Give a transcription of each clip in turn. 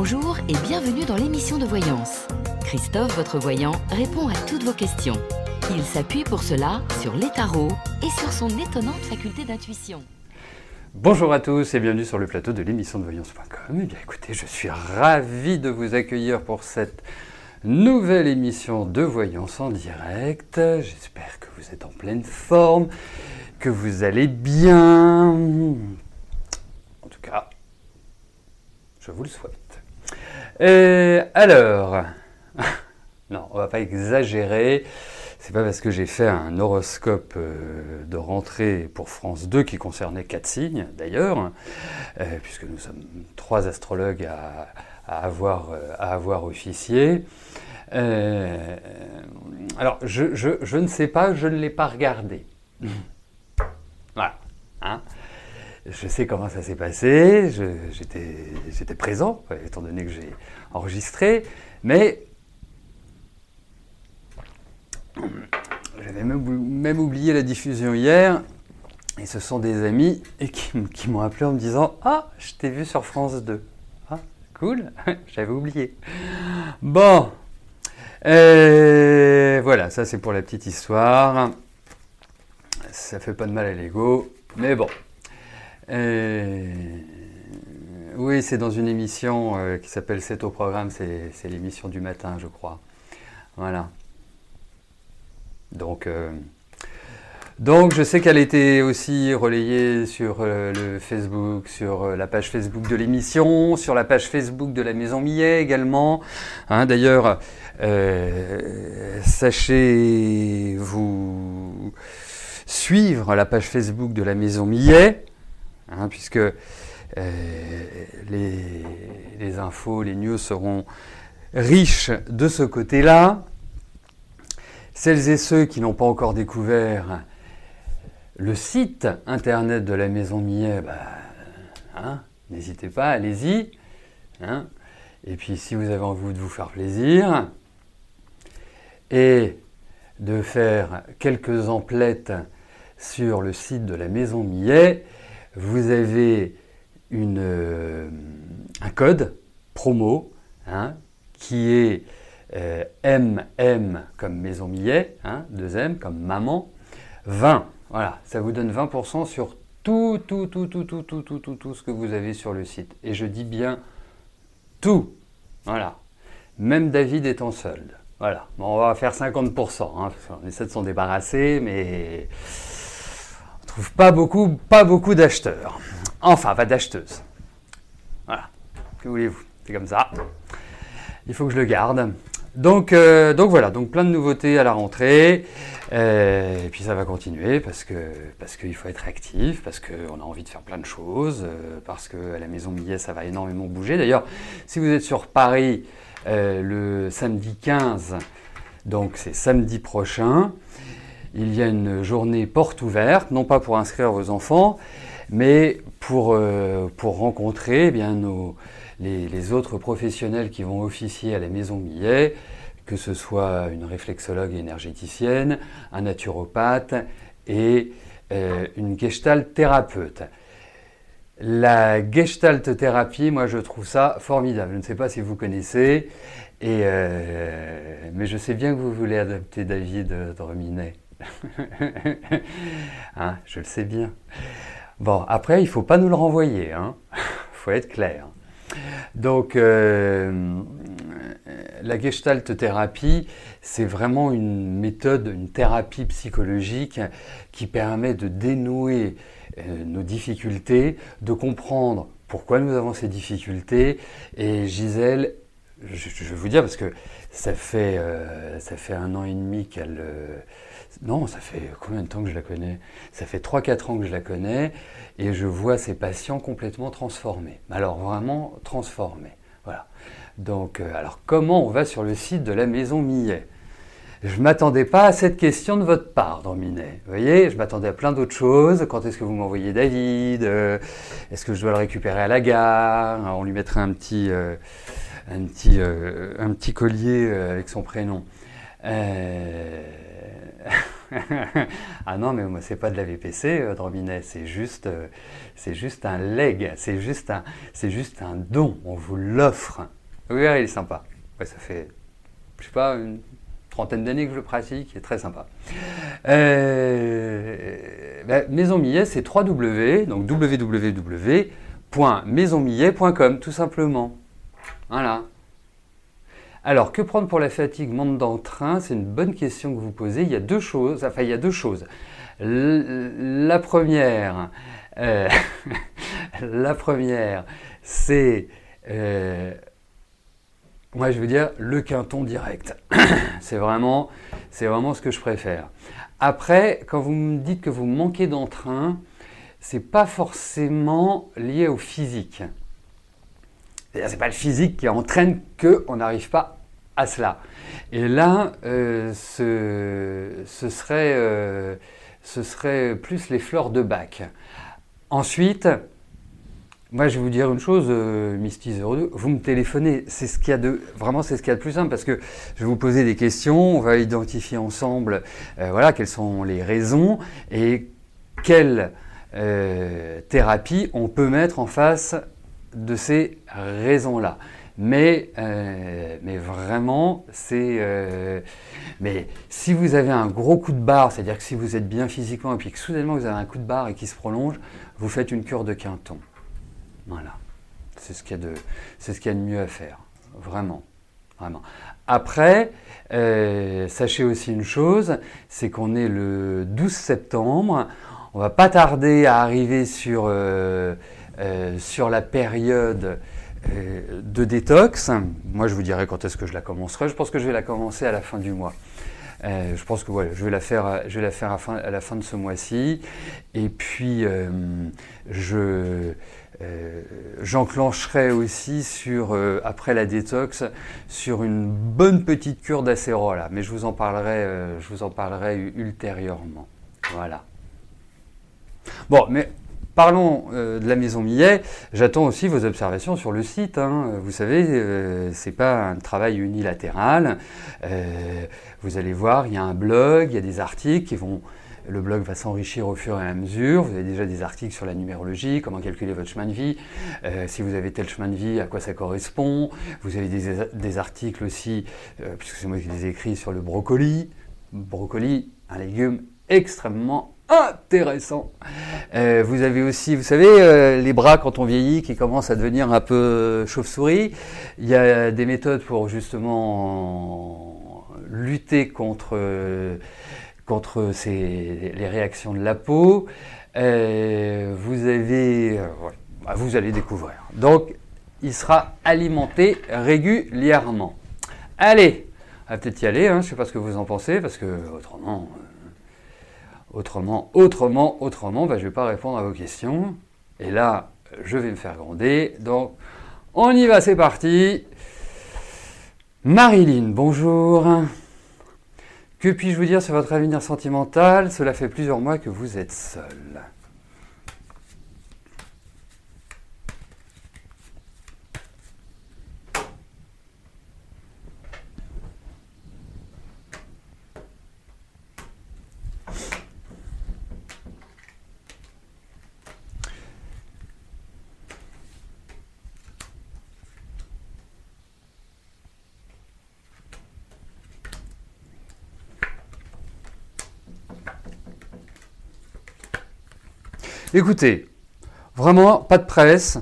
Bonjour et bienvenue dans l'émission de voyance. Christophe, votre voyant, répond à toutes vos questions. Il s'appuie pour cela sur les tarots et sur son étonnante faculté d'intuition. Bonjour à tous et bienvenue sur le plateau de l'émission de voyance.com. Eh bien écoutez, je suis ravi de vous accueillir pour cette nouvelle émission de voyance en direct. J'espère que vous êtes en pleine forme, que vous allez bien. En tout cas, je vous le souhaite. Alors, non, on va pas exagérer. C'est pas parce que j'ai fait un horoscope de rentrée pour France 2 qui concernait 4 signes d'ailleurs, puisque nous sommes 3 astrologues à avoir officié. Alors, je ne sais pas, je ne l'ai pas regardé. Voilà. Hein, je sais comment ça s'est passé, j'étais présent, étant donné que j'ai enregistré, mais j'avais même oublié la diffusion hier, et ce sont des amis qui m'ont appelé en me disant « Ah, je t'ai vu sur France 2 ». Ah, cool, j'avais oublié. Bon, voilà, ça c'est pour la petite histoire. Ça fait pas de mal à l'ego, mais bon. Oui, c'est dans une émission qui s'appelle C'est au programme, c'est l'émission du matin, je crois. Voilà. Donc je sais qu'elle était aussi relayée sur le Facebook, sur la page Facebook de l'émission, sur la page Facebook de la Maison Millet également. Hein, d'ailleurs, sachez vous suivre la page Facebook de la Maison Millet, hein, puisque les infos, les news seront riches de ce côté-là. Celles et ceux qui n'ont pas encore découvert le site internet de la Maison Millet, n'hésitez pas, allez-y. Hein. Et puis si vous avez envie de vous faire plaisir et de faire quelques emplettes sur le site de la Maison Millet, vous avez un code promo, hein, qui est MM comme Maison Millet, hein, 2 M comme maman, 20. Voilà, ça vous donne 20% sur tout ce que vous avez sur le site. Et je dis bien tout. Voilà. Même David est en solde. Voilà. Bon, on va faire 50%. Hein, on essaie de s'en débarrasser, mais on trouve pas beaucoup d'acheteurs. Enfin, pas d'acheteuses. Voilà. Que voulez-vous? C'est comme ça. Il faut que je le garde. Donc voilà, donc plein de nouveautés à la rentrée. Et puis ça va continuer parce qu'il faut être actif, parce qu'on a envie de faire plein de choses, parce qu'à la Maison Millet, ça va énormément bouger. D'ailleurs, si vous êtes sur Paris le samedi 15, donc c'est samedi prochain, il y a une journée porte ouverte, non pas pour inscrire vos enfants, mais pour rencontrer les autres professionnels qui vont officier à la Maison Millet, que ce soit une réflexologue énergéticienne, un naturopathe et une gestalt thérapeute. La gestalt thérapie, moi je trouve ça formidable. Je ne sais pas si vous connaissez, mais je sais bien que vous voulez adopter David Drominet. Hein, je le sais bien. Bon, après, il ne faut pas nous le renvoyer, hein. Faut être clair. Donc, la gestalt thérapie, c'est vraiment une méthode, une thérapie psychologique qui permet de dénouer nos difficultés, de comprendre pourquoi nous avons ces difficultés. Et Gisèle, je vais vous dire, parce que ça fait 1 an et demi qu'elle... non, ça fait combien de temps que je la connais? Ça fait 3-4 ans que je la connais et je vois ses patients complètement transformés. Alors vraiment transformés. Voilà. Donc, alors comment on va sur le site de la Maison Millet? Je ne m'attendais pas à cette question de votre part, Drominet. Vous voyez, je m'attendais à plein d'autres choses. Quand est-ce que vous m'envoyez David? Est-ce que je dois le récupérer à la gare? On lui mettrait un petit collier avec son prénom. Ah non, mais moi, c'est pas de la VPC, Drominet, c'est juste un leg, c'est juste un don, on vous l'offre. Vous verrez, il est sympa. Ouais, ça fait, je sais pas, une trentaine d'années que je le pratique, il est très sympa. Maison Millet, c'est www, donc www.maisonmillet.com, tout simplement. Voilà. Alors, que prendre pour la fatigue, manque d'entrain? C'est une bonne question que vous posez. Il y a deux choses. Enfin, il y a deux choses. La première, c'est, moi, je veux dire, le quinton direct. C'est vraiment ce que je préfère. Après, quand vous me dites que vous manquez d'entrain, c'est pas forcément lié au physique. C'est-à-dire, c'est pas le physique qui entraîne qu'on n'arrive pas à cela. Et là, ce serait plus les fleurs de bac. Ensuite, moi, je vais vous dire une chose, Misty02, vous me téléphonez, c'est ce qu'il y a de plus simple, parce que je vais vous poser des questions, on va identifier ensemble, voilà, quelles sont les raisons et quelle thérapie on peut mettre en face de ces raisons-là. Mais vraiment, mais si vous avez un gros coup de barre, c'est-à-dire que si vous êtes bien physiquement et puis que soudainement vous avez un coup de barre et qui se prolonge, vous faites une cure de quinton. Voilà, c'est ce qu'il y a de mieux à faire, vraiment. Après, sachez aussi une chose, c'est qu'on est le 12 septembre, on va pas tarder à arriver sur la période de détox. Moi, je vous dirai quand est-ce que je la commencerai. Je pense que je vais la commencer à la fin du mois. Je pense que voilà, je vais la faire à la fin de ce mois-ci. Et puis, j'enclencherai aussi après la détox sur une bonne petite cure d'acérola. Mais je vous en parlerai ultérieurement. Voilà. Bon, mais parlons de la Maison Millet. J'attends aussi vos observations sur le site. Vous savez, c'est pas un travail unilatéral. Vous allez voir, il y a un blog, il y a des articles le blog va s'enrichir au fur et à mesure. Vous avez déjà des articles sur la numérologie, comment calculer votre chemin de vie, si vous avez tel chemin de vie, à quoi ça correspond. Vous avez des articles aussi, puisque c'est moi qui les ai écrits, sur le brocoli. Brocoli, un légume extrêmement intéressant. Vous avez aussi, vous savez, les bras quand on vieillit qui commencent à devenir un peu chauve-souris. Il y a des méthodes pour justement lutter contre les réactions de la peau. Vous allez découvrir. Donc, il sera alimenté régulièrement. Allez, on va peut-être y aller. Je ne sais pas ce que vous en pensez, parce que autrement, je ne vais pas répondre à vos questions. Et là, je vais me faire gronder. Donc, on y va, c'est parti. Marilyn, bonjour. Que puis-je vous dire sur votre avenir sentimental? Cela fait plusieurs mois que vous êtes seul. Écoutez, vraiment, pas de presse.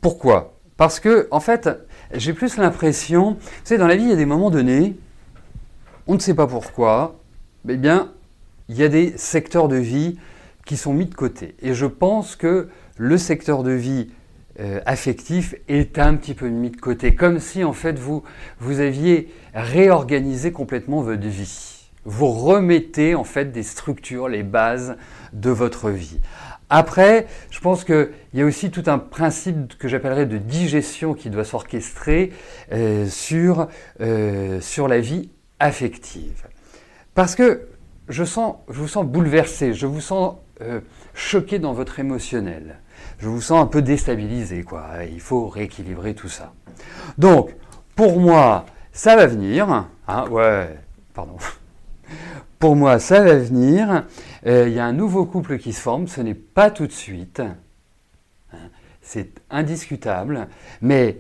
Pourquoi? Parce que, en fait, j'ai plus l'impression, vous savez, dans la vie, il y a des moments donnés, on ne sait pas pourquoi, mais bien, il y a des secteurs de vie qui sont mis de côté. Et je pense que le secteur de vie affectif est un petit peu mis de côté, comme si, en fait, vous aviez réorganisé complètement votre vie. Vous remettez en fait des structures, les bases de votre vie. Après, je pense qu'il y a aussi tout un principe que j'appellerais de digestion qui doit s'orchestrer sur la vie affective. Parce que je vous sens bouleversé, je vous sens choqué dans votre émotionnel. Je vous sens un peu déstabilisé, quoi. Il faut rééquilibrer tout ça. Donc, pour moi, ça va venir. Ouais. pardon. Pour moi, ça va venir. Il y a un nouveau couple qui se forme. Ce n'est pas tout de suite. C'est indiscutable. Mais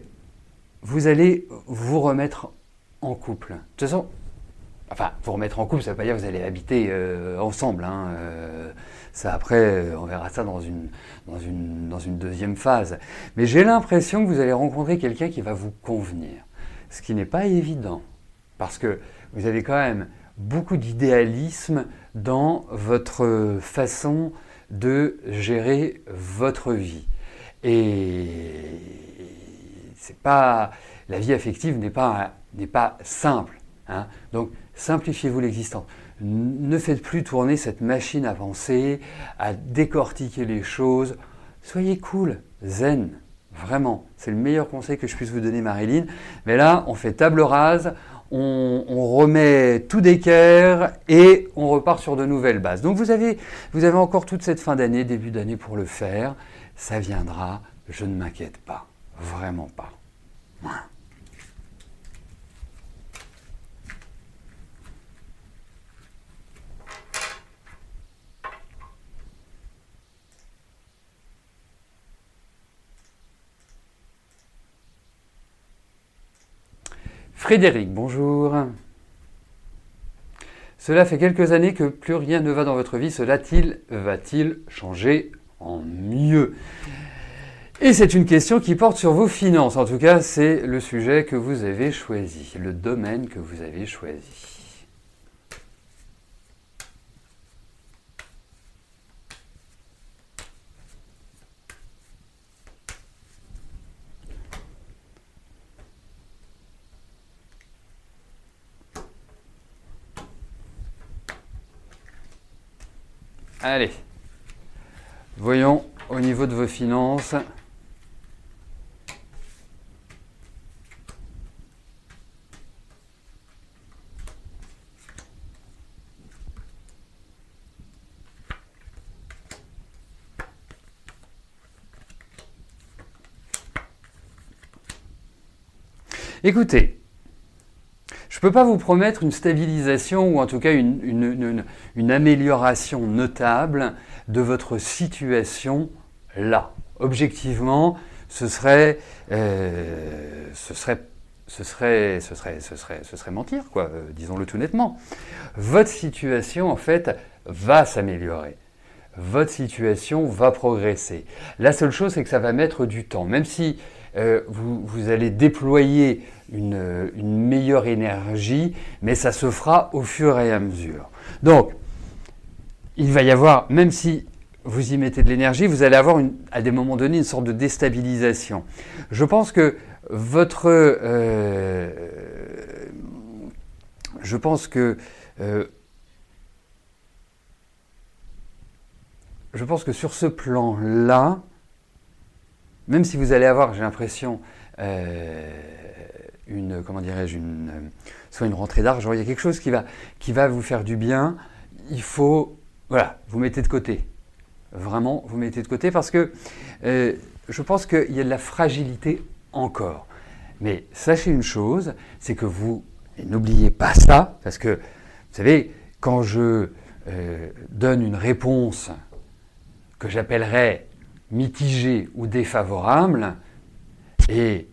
vous allez vous remettre en couple. De toute façon, enfin, vous remettre en couple, ça ne veut pas dire que vous allez habiter ensemble. Ça, après, on verra ça dans une deuxième phase. Mais j'ai l'impression que vous allez rencontrer quelqu'un qui va vous convenir. Ce qui n'est pas évident. Parce que vous avez quand même beaucoup d'idéalisme dans votre façon de gérer votre vie. Et la vie affective n'est pas simple. Donc, simplifiez-vous l'existence. Ne faites plus tourner cette machine à penser, à décortiquer les choses. Soyez cool, zen, vraiment. C'est le meilleur conseil que je puisse vous donner, Marilyn. Mais là, on fait table rase, on remet tout d'équerre et on repart sur de nouvelles bases. Donc vous avez encore toute cette fin d'année, début d'année pour le faire. Ça viendra, je ne m'inquiète pas, vraiment pas. Voilà. Frédéric, bonjour. Cela fait quelques années que plus rien ne va dans votre vie. Cela va-t-il changer en mieux? Et c'est une question qui porte sur vos finances. En tout cas, c'est le sujet que vous avez choisi, le domaine que vous avez choisi. Allez, voyons au niveau de vos finances. Écoutez, je ne peux pas vous promettre une stabilisation ou en tout cas une amélioration notable de votre situation là. Objectivement, ce serait mentir, quoi, disons-le tout nettement. Votre situation, en fait, va s'améliorer. Votre situation va progresser. La seule chose, c'est que ça va mettre du temps. Même si vous allez déployer une meilleure énergie, mais ça se fera au fur et à mesure. Donc, il va y avoir, même si vous y mettez de l'énergie, vous allez avoir à des moments donnés une sorte de déstabilisation. Je pense que sur ce plan-là, même si vous allez avoir, j'ai l'impression, soit une rentrée d'argent, il y a quelque chose qui va vous faire du bien, il faut, voilà, vous mettez de côté. Vraiment, vous mettez de côté parce que je pense qu'il y a de la fragilité encore. Mais sachez une chose, c'est que et n'oubliez pas ça, parce que, vous savez, quand je donne une réponse que j'appellerais mitigée ou défavorable, et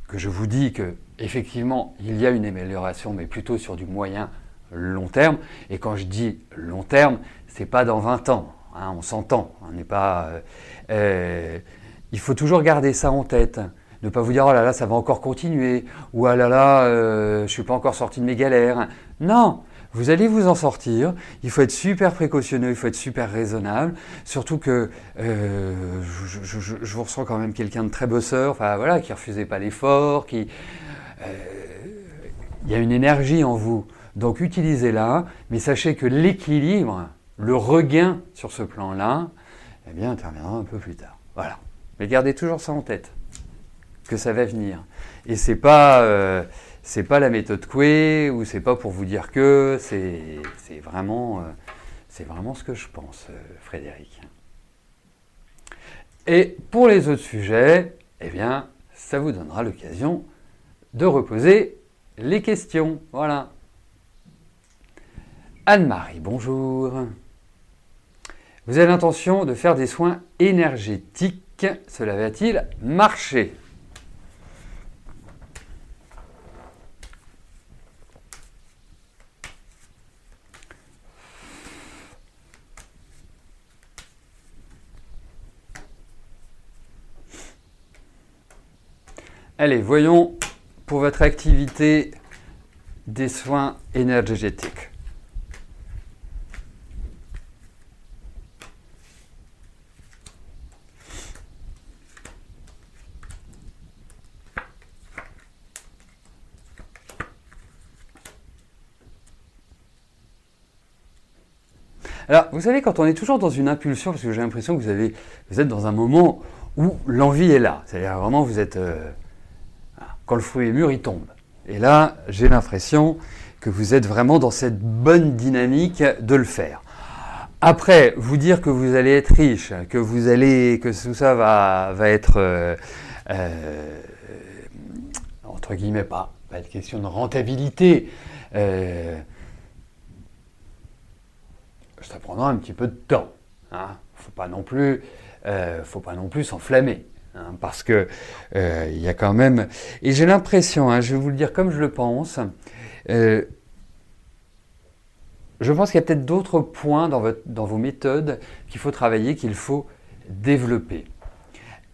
que je vous dis que effectivement il y a une amélioration, mais plutôt sur du moyen long terme, et quand je dis long terme, c'est pas dans 20 ans, hein, on s'entend, on n'est pas. Il faut toujours garder ça en tête. Ne pas vous dire oh là là ça va encore continuer, ou ah là là je suis pas encore sorti de mes galères. Non, vous allez vous en sortir. Il faut être super précautionneux, il faut être super raisonnable. Surtout que je vous ressens quand même quelqu'un de très bosseur, enfin voilà, qui refusait pas l'effort, il y a une énergie en vous. Donc utilisez-la, mais sachez que l'équilibre, le regain sur ce plan-là, eh bien interviendra un peu plus tard. Voilà. Mais gardez toujours ça en tête, que ça va venir. Et c'est pas la méthode Coué, ou c'est pas pour vous dire que, c'est vraiment ce que je pense, Frédéric. Et pour les autres sujets, eh bien, ça vous donnera l'occasion de reposer les questions. Voilà. Anne-Marie, bonjour. Vous avez l'intention de faire des soins énergétiques. Cela va-t-il marcher? Allez, voyons pour votre activité des soins énergétiques. Alors, vous savez, quand on est toujours dans une impulsion, parce que j'ai l'impression que vous êtes dans un moment où l'envie est là. C'est-à-dire vraiment, vous êtes... quand le fruit est mûr, il tombe. Et là, j'ai l'impression que vous êtes vraiment dans cette bonne dynamique de le faire. Après, vous dire que vous allez être riche, que tout ça va être, entre guillemets, pas de question de rentabilité, ça prendra un petit peu de temps. Hein. Faut pas non plus s'enflammer. Hein, parce que il y a quand même... Et j'ai l'impression, hein, je vais vous le dire comme je le pense, je pense qu'il y a peut-être d'autres points dans vos méthodes qu'il faut travailler, qu'il faut développer.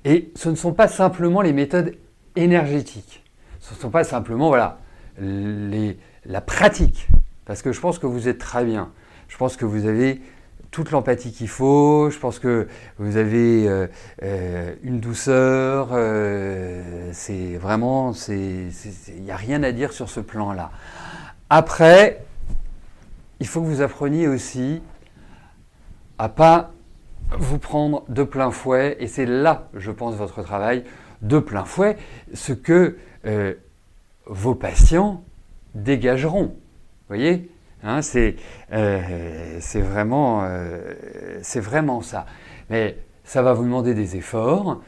Et ce ne sont pas simplement les méthodes énergétiques. Ce ne sont pas simplement la pratique. Parce que je pense que vous êtes très bien. Je pense que vous avez toute l'empathie qu'il faut, je pense que vous avez une douceur, c'est vraiment, il n'y a rien à dire sur ce plan-là. Après, il faut que vous appreniez aussi à pas vous prendre de plein fouet, et c'est là, je pense, votre travail, de plein fouet, ce que vos patients dégageront. Vous voyez ? Hein, c'est vraiment ça. Mais ça va vous demander des efforts.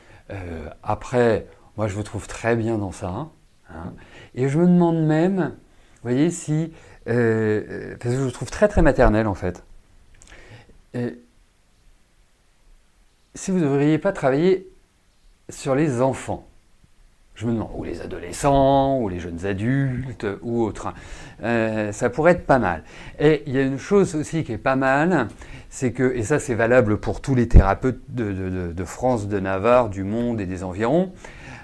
Après, moi, je vous trouve très bien dans ça. Hein, et je me demande même, vous voyez, si... parce que je vous trouve très, très maternel, en fait. Si vous ne devriez pas travailler sur les enfants. Je me demande, ou les adolescents, ou les jeunes adultes, ou autres. Ça pourrait être pas mal. Et il y a une chose aussi qui est pas mal, c'est que, et ça c'est valable pour tous les thérapeutes de France, de Navarre, du monde et des environs,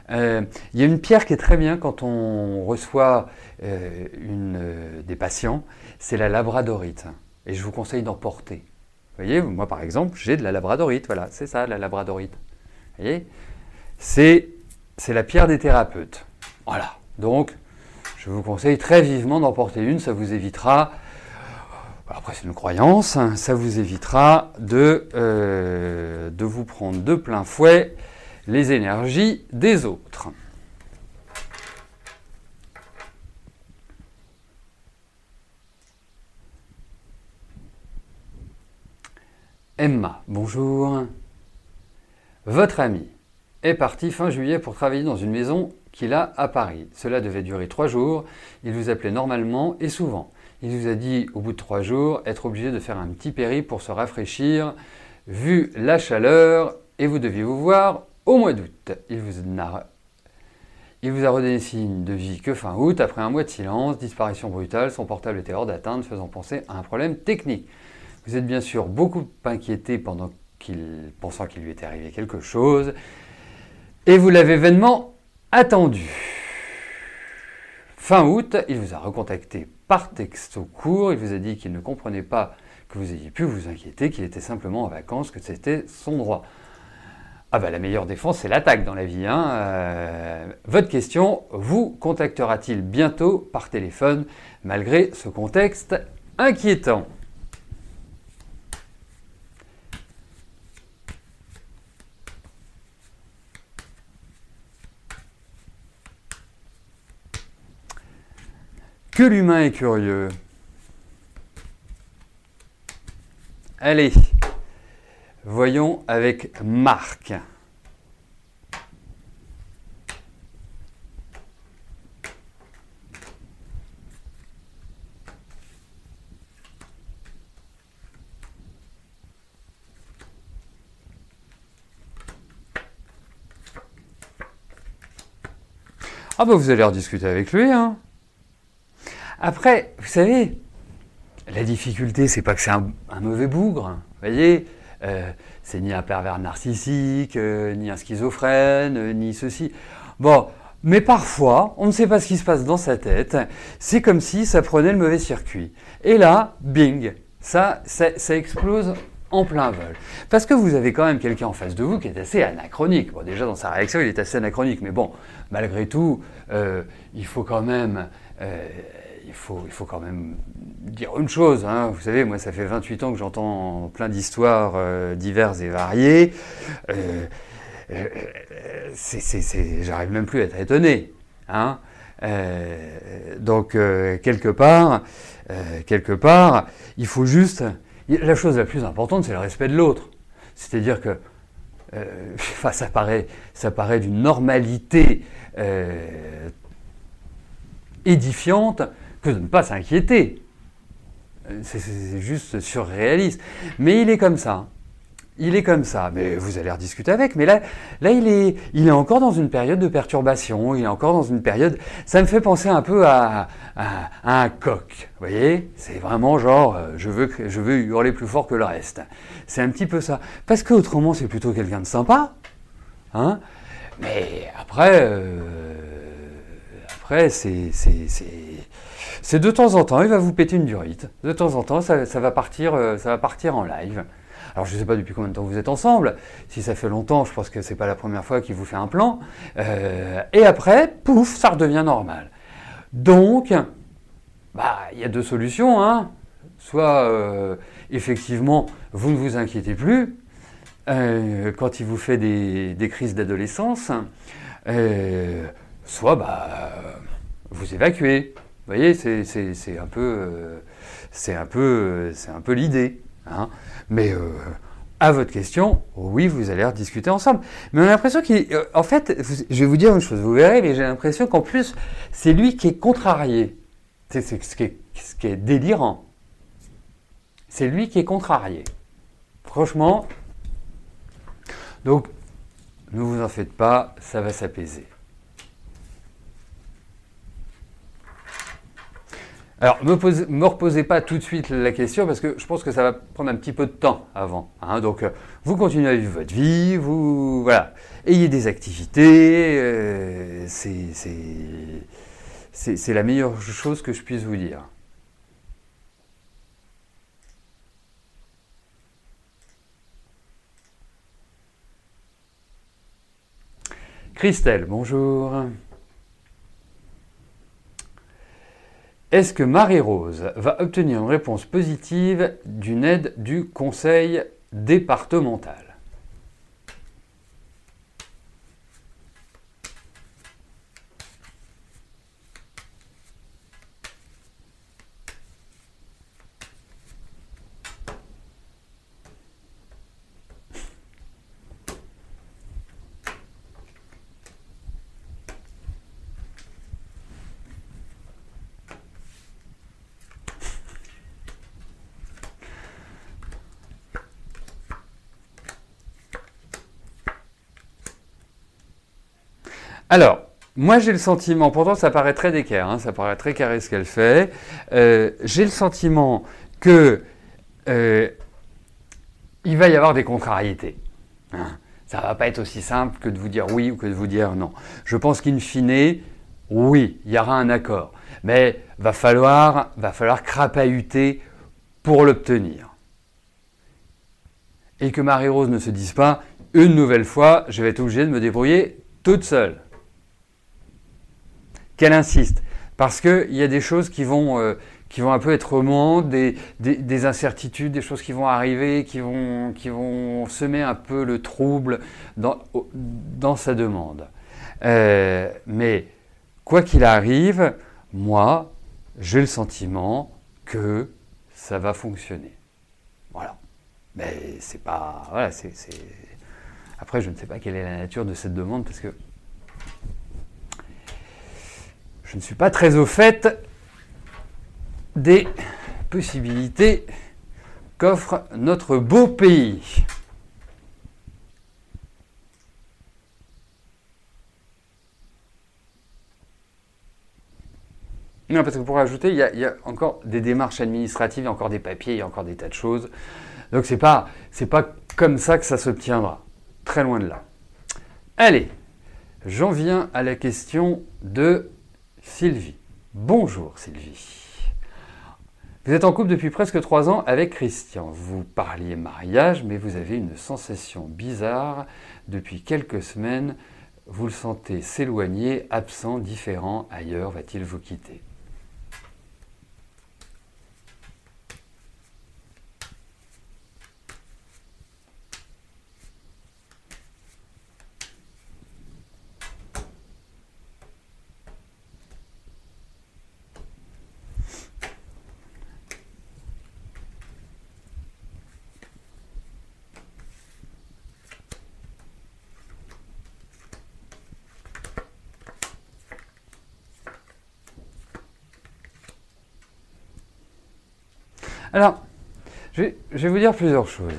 il y a une pierre qui est très bien quand on reçoit des patients, c'est la labradorite. Et je vous conseille d'en porter. Vous voyez, moi par exemple, j'ai de la labradorite, voilà, c'est ça la labradorite. Vous voyez, c'est la pierre des thérapeutes. Voilà. Donc, je vous conseille très vivement d'en porter une. Ça vous évitera, après c'est une croyance, hein, ça vous évitera de vous prendre de plein fouet les énergies des autres. Emma, bonjour. Votre ami est parti fin juillet pour travailler dans une maison qu'il a à Paris. Cela devait durer 3 jours. Il vous appelait normalement et souvent. Il vous a dit au bout de 3 jours être obligé de faire un petit périple pour se rafraîchir vu la chaleur et vous deviez vous voir au mois d'août. Il vous a redonné signe de vie que fin août. Après un mois de silence, disparition brutale, son portable était hors d'atteinte, faisant penser à un problème technique. Vous êtes bien sûr beaucoup inquiété pensant qu'il lui était arrivé quelque chose. Et vous l'avez vainement attendu. Fin août, il vous a recontacté par texto court. Il vous a dit qu'il ne comprenait pas que vous ayez pu vous inquiéter, qu'il était simplement en vacances, que c'était son droit. Ah bah la meilleure défense, c'est l'attaque dans la vie. Hein. Votre question, vous contactera-t-il bientôt par téléphone, malgré ce contexte inquiétant ? Que l'humain est curieux. Allez, voyons avec Marc. Ah bah vous allez rediscuter avec lui. Hein. Après, vous savez, la difficulté, c'est pas que c'est un mauvais bougre. Vous voyez, c'est ni un pervers narcissique, ni un schizophrène, ni ceci. Bon, mais parfois, on ne sait pas ce qui se passe dans sa tête. C'est comme si ça prenait le mauvais circuit. Et là, bing, ça explose en plein vol. Parce que vous avez quand même quelqu'un en face de vous qui est assez anachronique. Bon, déjà, dans sa réaction, il est assez anachronique. Mais bon, malgré tout, il faut quand même dire une chose. Hein. Vous savez, moi, ça fait 28 ans que j'entends plein d'histoires diverses et variées. J'arrive même plus à être étonné. Hein. Donc, quelque part, il faut juste... La chose la plus importante, c'est le respect de l'autre. C'est-à-dire que ça paraît d'une normalité édifiante que de ne pas s'inquiéter. C'est juste surréaliste. Mais il est comme ça. Il est comme ça. Mais vous allez rediscuter avec. Mais là il est encore dans une période de perturbation. Il est encore dans une période... Ça me fait penser un peu à un coq. Vous voyez? C'est vraiment genre, je veux hurler plus fort que le reste. C'est un petit peu ça. Parce qu'autrement, c'est plutôt quelqu'un de sympa. Hein? Mais après, c'est de temps en temps, il va vous péter une durite. De temps en temps, ça va partir en live. Alors, je ne sais pas depuis combien de temps vous êtes ensemble. Si ça fait longtemps, je pense que c'est pas la première fois qu'il vous fait un plan. Et après, pouf, ça redevient normal. Donc, il y a deux solutions. Hein. Soit, effectivement, vous ne vous inquiétez plus quand il vous fait des crises d'adolescence. Soit, vous évacuez. Vous voyez, c'est un peu l'idée. Hein. Mais à votre question, oui, vous allez rediscuter ensemble. Mais on a l'impression qu'en fait, je vais vous dire une chose, vous verrez, mais j'ai l'impression qu'en plus, c'est lui qui est contrarié. C'est ce qui est délirant. C'est lui qui est contrarié. Franchement, donc, ne vous en faites pas, ça va s'apaiser. Alors, me reposez pas tout de suite la question parce que je pense que ça va prendre un petit peu de temps avant. Hein. Donc, vous continuez à vivre votre vie, voilà, ayez des activités, c'est la meilleure chose que je puisse vous dire. Christelle, bonjour. Est-ce que Marie-Rose va obtenir une réponse positive d'une aide du conseil départemental ? Alors, moi j'ai le sentiment, pourtant ça paraît très d'équerre, hein, ça paraît très carré ce qu'elle fait, j'ai le sentiment que il va y avoir des contrariétés. Hein. Ça ne va pas être aussi simple que de vous dire oui ou que de vous dire non. Je pense qu'in fine, oui, il y aura un accord, mais va falloir crapahuter pour l'obtenir. Et que Marie-Rose ne se dise pas, une nouvelle fois, je vais être obligée de me débrouiller toute seule. Qu'elle insiste, parce qu'il y a des choses qui vont un peu être remontes, des incertitudes, des choses qui vont arriver, qui vont semer un peu le trouble dans sa demande. Mais quoi qu'il arrive, moi, j'ai le sentiment que ça va fonctionner. Voilà. Mais c'est pas... Voilà, Après, je ne sais pas quelle est la nature de cette demande, parce que je ne suis pas très au fait des possibilités qu'offre notre beau pays. Non, parce que pour ajouter, il y a encore des démarches administratives, il y a encore des papiers, il y a encore des tas de choses. Donc c'est pas comme ça que ça s'obtiendra. Très loin de là. Allez, j'en viens à la question de Sylvie. Bonjour Sylvie. Vous êtes en couple depuis presque 3 ans avec Christian. Vous parliez mariage, mais vous avez une sensation bizarre depuis quelques semaines. Vous le sentez s'éloigner, absent, différent, ailleurs, va-t-il vous quitter ? Alors, je vais vous dire plusieurs choses.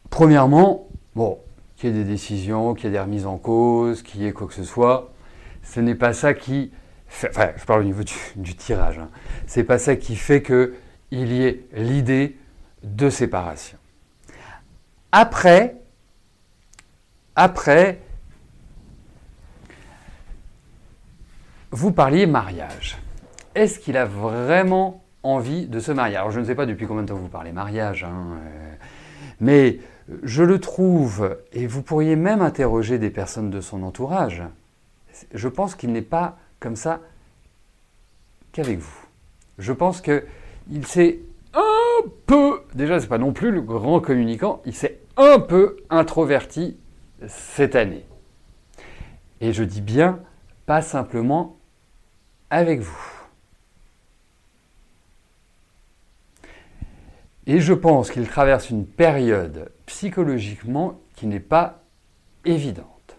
Premièrement, bon, qu'il y ait des décisions, qu'il y ait des remises en cause, qu'il y ait quoi que ce soit, ce n'est pas ça qui fait, enfin, je parle au niveau du tirage, hein, c'est pas ça qui fait qu'il y ait l'idée de séparation. Après, vous parliez mariage. Est-ce qu'il a vraiment envie de se marier? Alors je ne sais pas depuis combien de temps vous parlez mariage, hein, mais je le trouve, et vous pourriez même interroger des personnes de son entourage, je pense qu'il n'est pas comme ça qu'avec vous. Je pense qu'il s'est un peu, déjà c'est pas non plus le grand communicant, il s'est un peu introverti cette année. Et je dis bien, pas simplement avec vous. Et je pense qu'il traverse une période psychologiquement qui n'est pas évidente.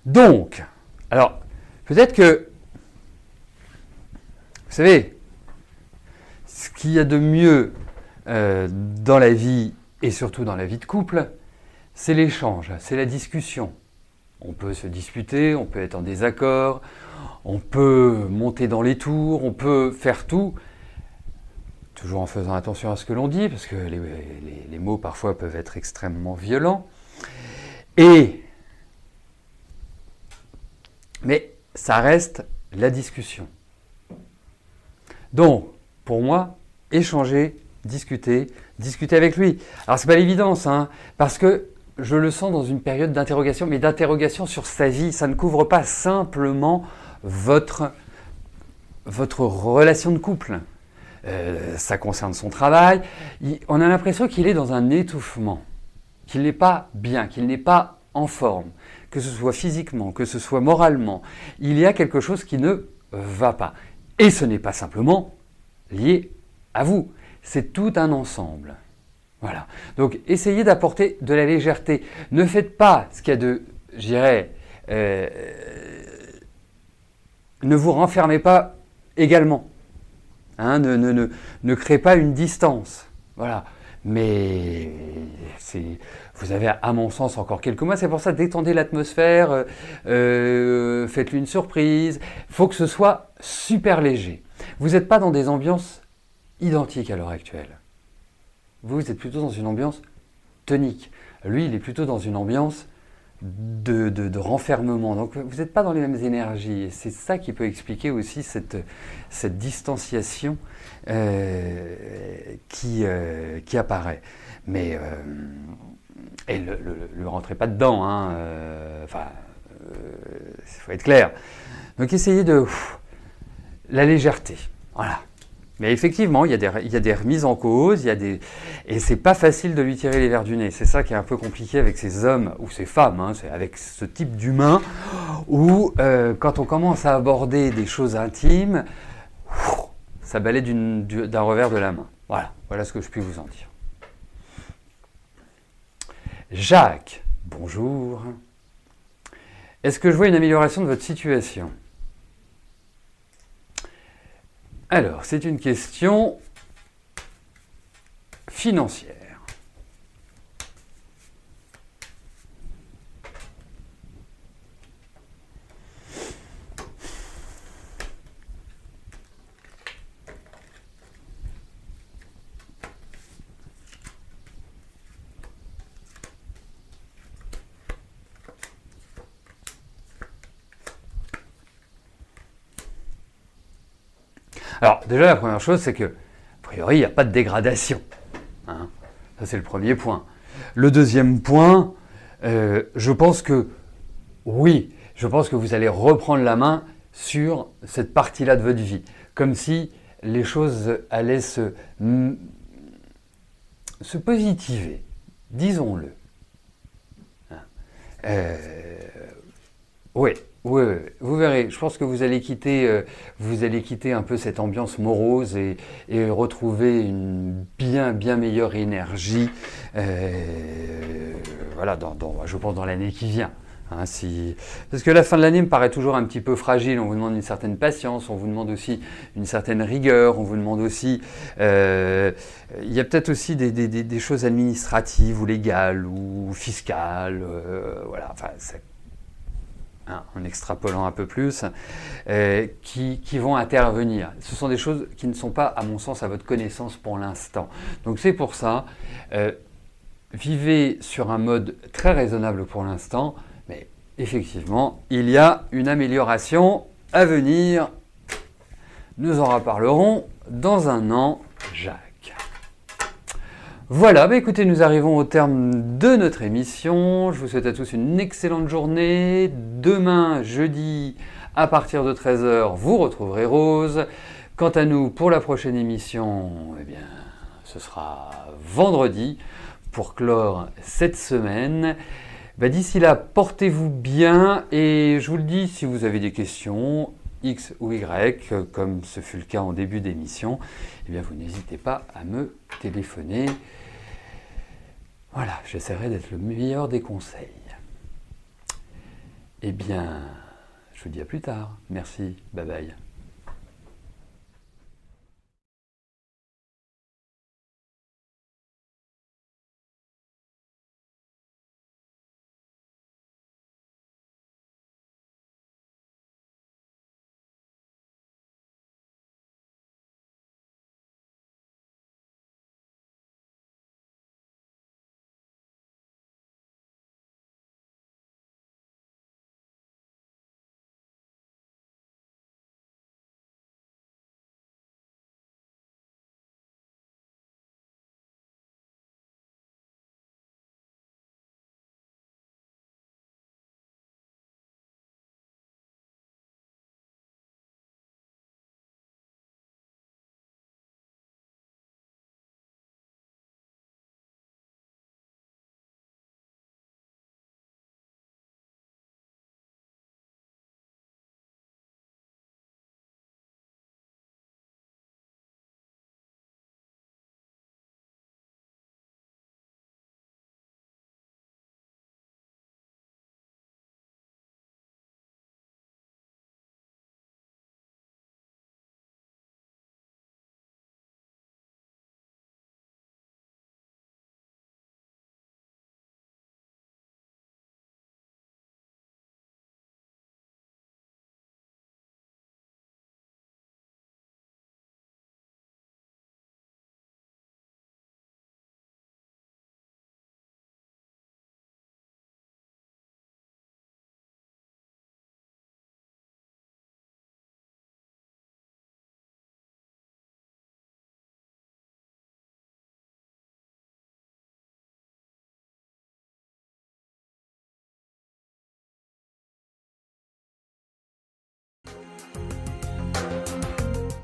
Donc, alors, peut-être que, vous savez, ce qu'il y a de mieux dans la vie, et surtout dans la vie de couple, c'est l'échange, c'est la discussion. On peut se disputer, on peut être en désaccord, on peut monter dans les tours, on peut faire tout, toujours en faisant attention à ce que l'on dit, parce que les mots parfois peuvent être extrêmement violents. Mais ça reste la discussion. Donc, pour moi, échanger, discuter avec lui. Alors, c'est pas l'évidence, hein, parce que je le sens dans une période d'interrogation, mais d'interrogation sur sa vie. Ça ne couvre pas simplement votre relation de couple. Ça concerne son travail. On a l'impression qu'il est dans un étouffement, qu'il n'est pas bien, qu'il n'est pas en forme, que ce soit physiquement, que ce soit moralement. Il y a quelque chose qui ne va pas. Et ce n'est pas simplement lié à vous, c'est tout un ensemble. Voilà. Donc, essayez d'apporter de la légèreté. Ne faites pas ce qu'il y a de, je dirais, ne vous renfermez pas également. Hein, ne créez pas une distance. Voilà. Mais vous avez, à mon sens, encore quelques mois. C'est pour ça, détendez l'atmosphère, faites-lui une surprise. Il faut que ce soit super léger. Vous n'êtes pas dans des ambiances identiques à l'heure actuelle. Vous êtes plutôt dans une ambiance tonique. Lui, il est plutôt dans une ambiance de renfermement. Donc, vous n'êtes pas dans les mêmes énergies. Et c'est ça qui peut expliquer aussi cette distanciation qui apparaît. Mais le rentrez pas dedans. Hein, faut être clair. Donc, essayez de la légèreté. Voilà. Mais effectivement, il y a des remises en cause, et c'est pas facile de lui tirer les vers du nez. C'est ça qui est un peu compliqué avec ces hommes ou ces femmes, hein, avec ce type d'humain, où quand on commence à aborder des choses intimes, ça balaie d'un revers de la main. Voilà ce que je puis vous en dire. Jacques, bonjour. Est-ce que je vois une amélioration de votre situation ? Alors, c'est une question financière. Alors déjà la première chose c'est que, a priori, il n'y a pas de dégradation. Hein. Ça c'est le premier point. Le deuxième point, je pense que oui, je pense que vous allez reprendre la main sur cette partie-là de votre vie. Comme si les choses allaient se positiver, disons-le. Oui, vous verrez, je pense que vous allez quitter un peu cette ambiance morose et retrouver une bien meilleure énergie, voilà, je pense dans l'année qui vient. Hein, parce que la fin de l'année me paraît toujours un petit peu fragile, on vous demande une certaine patience, on vous demande aussi une certaine rigueur, on vous demande aussi, il y a peut-être aussi des choses administratives ou légales ou fiscales, voilà, enfin, en extrapolant un peu plus, qui vont intervenir. Ce sont des choses qui ne sont pas, à mon sens, à votre connaissance pour l'instant. Donc c'est pour ça, vivez sur un mode très raisonnable pour l'instant, mais effectivement, il y a une amélioration à venir. Nous en reparlerons dans un an, Jacques. Voilà, écoutez, nous arrivons au terme de notre émission. Je vous souhaite à tous une excellente journée. Demain, jeudi, à partir de 13h, vous retrouverez Rose. Quant à nous, pour la prochaine émission, eh bien, ce sera vendredi pour clore cette semaine. D'ici là, portez-vous bien et je vous le dis, si vous avez des questions, X ou Y, comme ce fut le cas en début d'émission, eh bien vous n'hésitez pas à me téléphoner. Voilà, j'essaierai d'être le meilleur des conseils. Eh bien, je vous dis à plus tard. Merci, bye bye.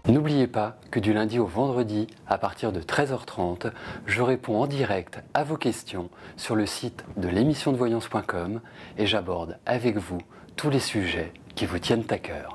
N'oubliez pas que du lundi au vendredi, à partir de 13h30, je réponds en direct à vos questions sur le site de l'émissiondevoyance.com et j'aborde avec vous tous les sujets qui vous tiennent à cœur.